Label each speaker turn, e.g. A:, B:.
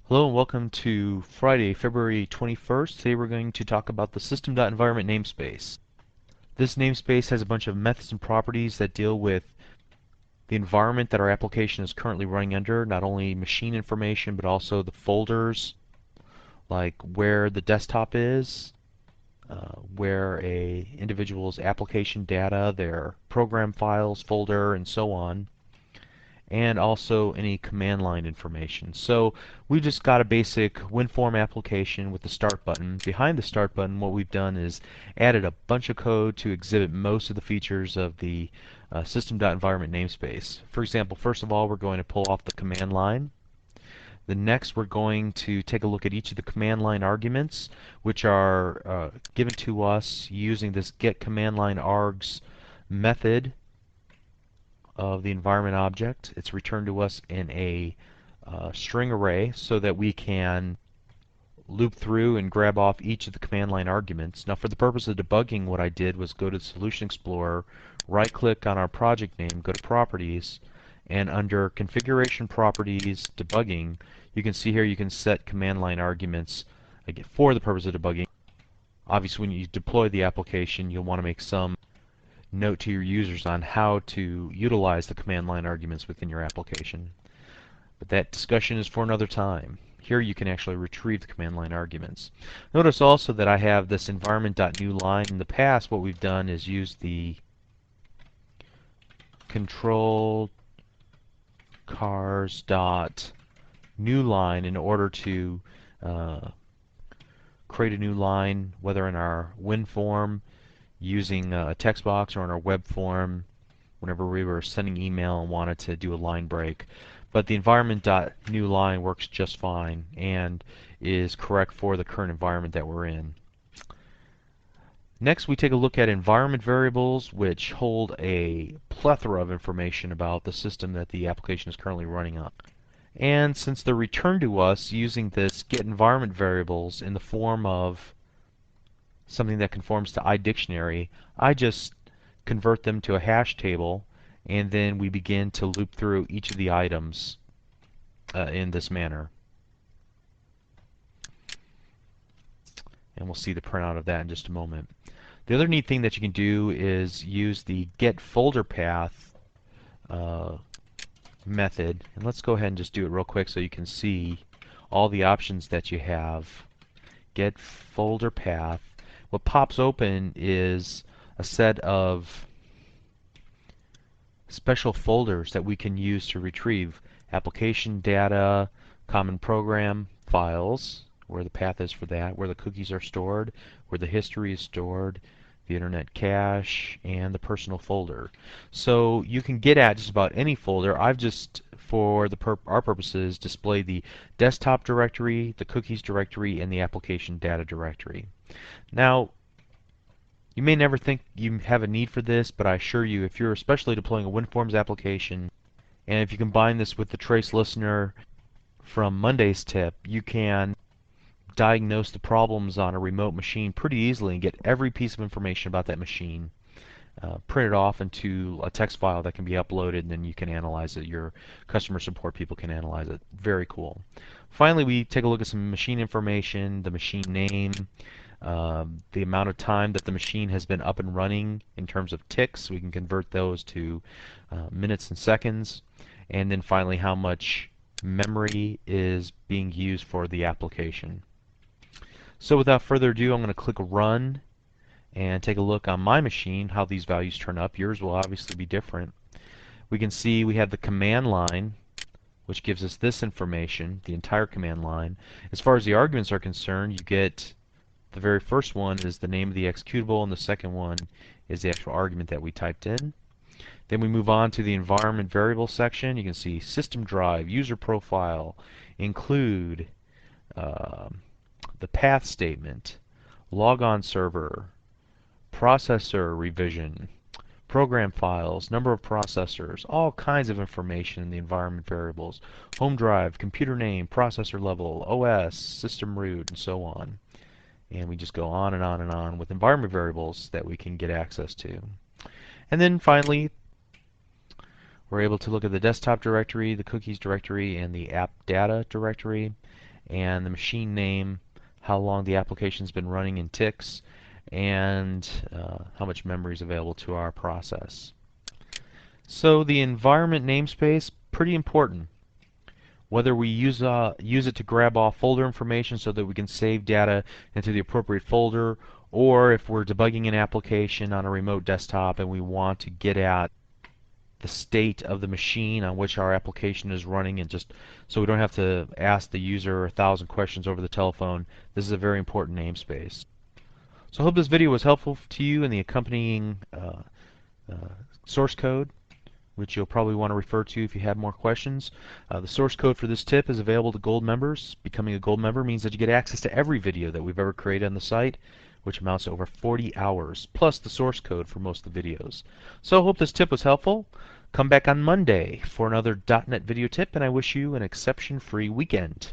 A: Hello and welcome to Friday, February 21st. Today we're going to talk about the system.environment namespace. This namespace has a bunch of methods and properties that deal with the environment that our application is currently running under, not only machine information but also the folders, like where the desktop is, where a individual's application data, their program files, folder, and so on, and also any command line information. So we just got a basic WinForm application with the Start button. Behind the Start button, what we've done is added a bunch of code to exhibit most of the features of the system.environment namespace. For example, first of all, we're going to pull off the command line. The next, we're going to take a look at each of the command line arguments, which are given to us using this get command line args method of the environment object. It's returned to us in a string array so that we can loop through and grab off each of the command line arguments. Now for the purpose of debugging, what I did was go to the Solution Explorer, right click on our project name, go to Properties, and under Configuration Properties Debugging, you can see here you can set command line arguments again, for the purpose of debugging. Obviously when you deploy the application, you'll want to make some note to your users on how to utilize the command line arguments within your application. But that discussion is for another time. Here you can actually retrieve the command line arguments. Notice also that I have this environment.newline. In the past, what we've done is use the control cars.newline in order to create a new line, whether in our WinForm using a text box or in our web form whenever we were sending email and wanted to do a line break. But the environment.newline works just fine and is correct for the current environment that we're in. Next, we take a look at environment variables, which hold a plethora of information about the system that the application is currently running on. And since they're returned to us using this get environment variables in the form of something that conforms to iDictionary, I just convert them to a hash table, and then we begin to loop through each of the items in this manner. And we'll see the printout of that in just a moment. The other neat thing that you can do is use the get folder path method. And let's go ahead and just do it real quick so you can see all the options that you have. Get folder path. What pops open is a set of special folders that we can use to retrieve application data, common program files, where the path is for that, where the cookies are stored, where the history is stored, the internet cache, and the personal folder. So you can get at just about any folder. I've just, for our purposes, displayed the desktop directory, the cookies directory, and the application data directory. Now, you may never think you have a need for this, but I assure you, if you're especially deploying a WinForms application, and if you combine this with the trace listener from Monday's tip, you can diagnose the problems on a remote machine pretty easily and get every piece of information about that machine printed off into a text file that can be uploaded, and then you can analyze it. Your customer support people can analyze it. Very cool. Finally, we take a look at some machine information, the machine name, the amount of time that the machine has been up and running in terms of ticks. We can convert those to minutes and seconds. And then finally, how much memory is being used for the application. So without further ado, I'm going to click Run and take a look on my machine how these values turn up. Yours will obviously be different. We can see we have the command line, which gives us this information, the entire command line. As far as the arguments are concerned, you get the very first one is the name of the executable, and the second one is the actual argument that we typed in. Then we move on to the environment variable section. You can see system drive, user profile, include, the path statement, logon server, processor revision, program files, number of processors, all kinds of information in the environment variables, home drive, computer name, processor level, OS, system root, and so on. And we just go on and on and on with environment variables that we can get access to. And then finally, we're able to look at the desktop directory, the cookies directory, and the app data directory. and the machine name, how long the application's been running in ticks, and how much memory is available to our process. So the environment namespace, pretty important. Whether we use it to grab off folder information so that we can save data into the appropriate folder, or if we're debugging an application on a remote desktop and we want to get at the state of the machine on which our application is running, and just so we don't have to ask the user 1,000 questions over the telephone, this is a very important namespace. So I hope this video was helpful to you in the accompanying source code, which you'll probably want to refer to if you have more questions. The source code for this tip is available to Gold members. Becoming a Gold member means that you get access to every video that we've ever created on the site, which amounts to over 40 hours, plus the source code for most of the videos. So I hope this tip was helpful. Come back on Monday for another .NET video tip, and I wish you an exception-free weekend.